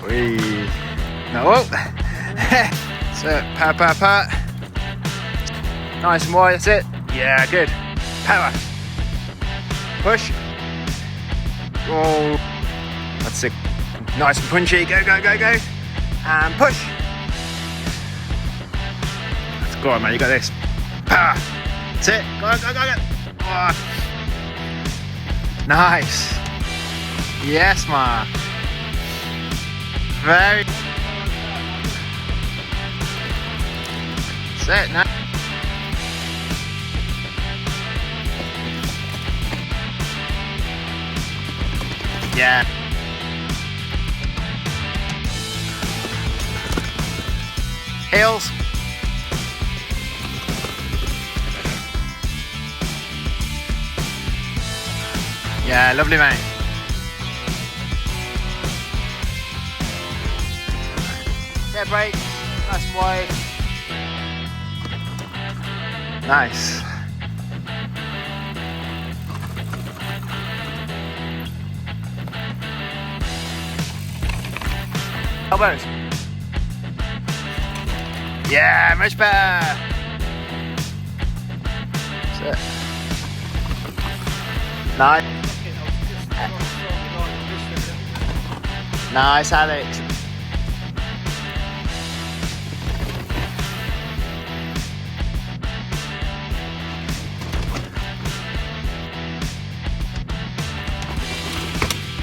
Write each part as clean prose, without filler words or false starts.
Whee. No. So, power. Nice and wide, that's it. Yeah, good. Power. Push. Oh, that's it. Nice and punchy. Go. And push. Go on, man, you got this. Power. That's it. Go. Oh. Nice. Yes, man. Very. That's it. Now. Yeah. Heels. Yeah, lovely, mate. Yeah, break. Nice and wide. Nice. Elbows. Yeah, much better. That's it. Nice. Nice, Alex.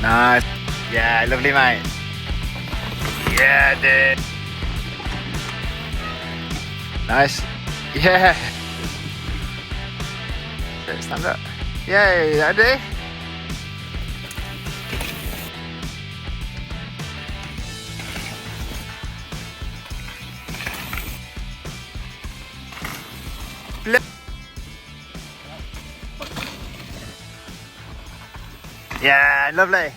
Nice. Yeah, lovely, mate. Yeah, dude. Nice. Yeah. Stand up. Yay, that do. Yeah, lovely.